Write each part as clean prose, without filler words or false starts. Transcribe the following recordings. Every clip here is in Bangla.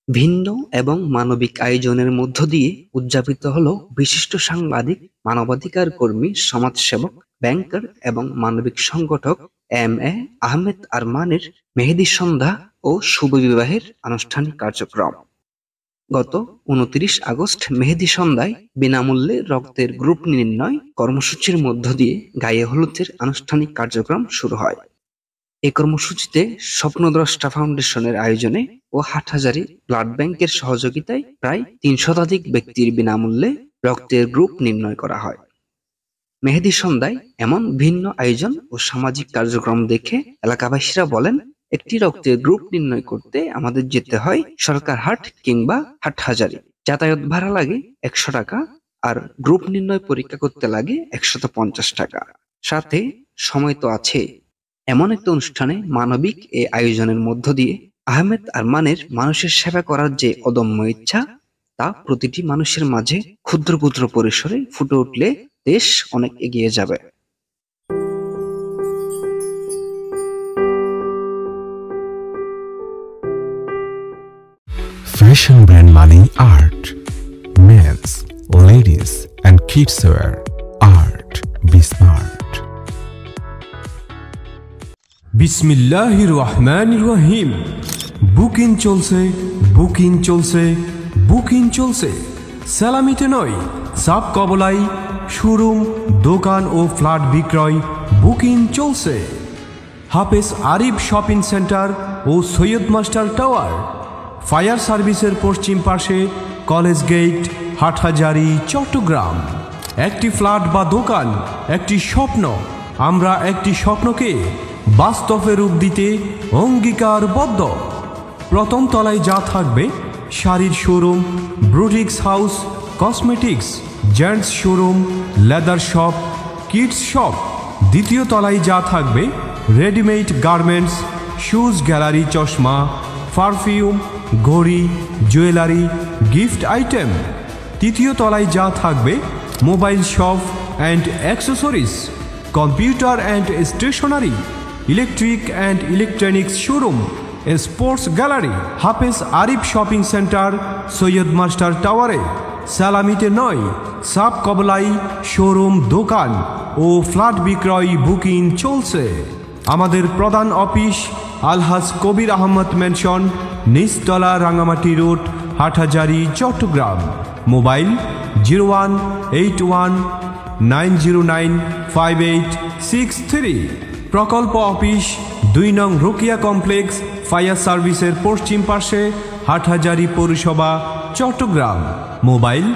ভিন্ন এবং মানবিক আয়োজনের মধ্য দিয়ে উদযাপিত হলো বিশিষ্ট সাংবাদিক, মানবাধিকার কর্মী, সমাজসেবক, ব্যাংকার এবং মানবিক সংগঠক এম.এ. আহমেদ আরমানের মেহেদী সন্ধ্যা ও শুভ বিবাহের আনুষ্ঠানিক কার্যক্রম। গত ২৯ আগস্ট মেহেদী সন্ধ্যায় বিনামূল্যে রক্তের গ্রুপ নির্ণয় কর্মসূচির মধ্য দিয়ে গায়ে হলুদের আনুষ্ঠানিক কার্যক্রম শুরু হয়। এই কর্মসূচিতে স্বপ্নদ্রষ্টা ফাউন্ডেশনের আয়োজনে ও হাটহাজারী ব্লাড ব্যাংকের সহযোগিতায় প্রায় ৩০০ শতাধিক ব্যক্তির বিনামূল্যে রক্তের গ্রুপ নির্ণয় করা হয়। মেহেদী সন্ধ্যায় এমন ভিন্ন আয়োজন ও সামাজিক কার্যক্রম দেখে এলাকাবাসীরা বলেন, একটি রক্তের গ্রুপ নির্ণয় করতে আমাদের যেতে হয় সরকারহাট কিংবা হাটহাজারী। যাতায়াত ভাড়া লাগে ১০০ টাকা, আর গ্রুপ নির্ণয় পরীক্ষা করতে লাগে ১৫০ টাকা। সাথে সময় তো আছে। এমন একটা অনুষ্ঠানে মানবিক এই আয়োজনের মধ্য দিয়ে আহমেদ আরমানের মানুষের সেবা করার যে অদম্য ইচ্ছা, তা প্রতিটি মানুষের মাঝে ক্ষুদ্র ক্ষুদ্র পরিসরে ফুটে উঠলে দেশ অনেক এগিয়ে যাবে। Fashion brand money art, men's, ladies and kids wear art. Be smart. বিসমিল্লাহির রহমানির রহিম। বুকিং চলছে, বুকিং চলছে, বুকিং চলছে। সালামিতে নয়, সাব কবলাই শোরুম, দোকান ও ফ্ল্যাট বিক্রয় বুকিং চলছে। হাফেজ আরিফ শপিং সেন্টার ও সৈয়দ মাস্টার টাওয়ার, ফায়ার সার্ভিসের পশ্চিম পাশে, কলেজ গেট, হাটহাজারী, চট্টগ্রাম। একটি ফ্ল্যাট বা দোকান, একটি স্বপ্ন। আমরা একটি স্বপ্নকে বাস্তবে রূপ দিতে অঙ্গীকারবদ্ধ। প্রথম তলায় যা থাকবে শাড়ির showroom, boutiques house, cosmetics, gents showroom, leather shop, kids shop. দ্বিতীয় তলায় যা থাকবে রেডিমেড গার্মেন্টস, শুজ গ্যালারি, চশমা, পারফিউম, ঘড়ি, জুয়েলারি, গিফট আইটেম। তৃতীয় তলায় যা থাকবে mobile shop and accessories, computer and stationery, electric and electronics showroom, sports gallery. Hafez Arif shopping centre, Syed master টাওয়ারে। সালামিতে নয়, সাব কবলাই শোরুম, দোকান ও ফ্ল্যাট বিক্রয় বুকিং চলছে। আমাদের প্রধান অফিস আলহাজ কবির আহমদ ম্যানশন, নিচতলা, রাঙামাটি রোড, হাটহাজারী, চট্টগ্রাম। মোবাইল 0181909586 প্রকল্প অফিস ২ নং রোকিয়া কমপ্লেক্স, ফায়ার সার্ভিসের পশ্চিম পাশে, হাটহাজারী পৌরসভা, Chittagong. Mobile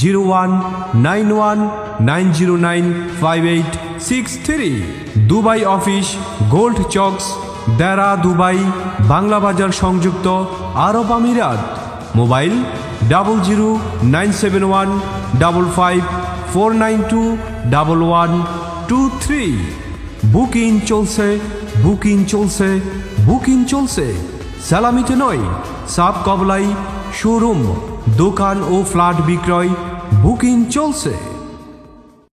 0191909586 Dubai office gold চকস, দেরা, দুবাই, বাংলা বাজার সংযুক্ত আরব আমিরাত। মোবাইল 00971554921123। বুকিং চলছে, বুকিং চলছে, বুকিং চলছে। সালামিতে নয়, সাব কবলাই শোরুম, দোকান ও ফ্ল্যাট বিক্রয় বুকিং চলছে।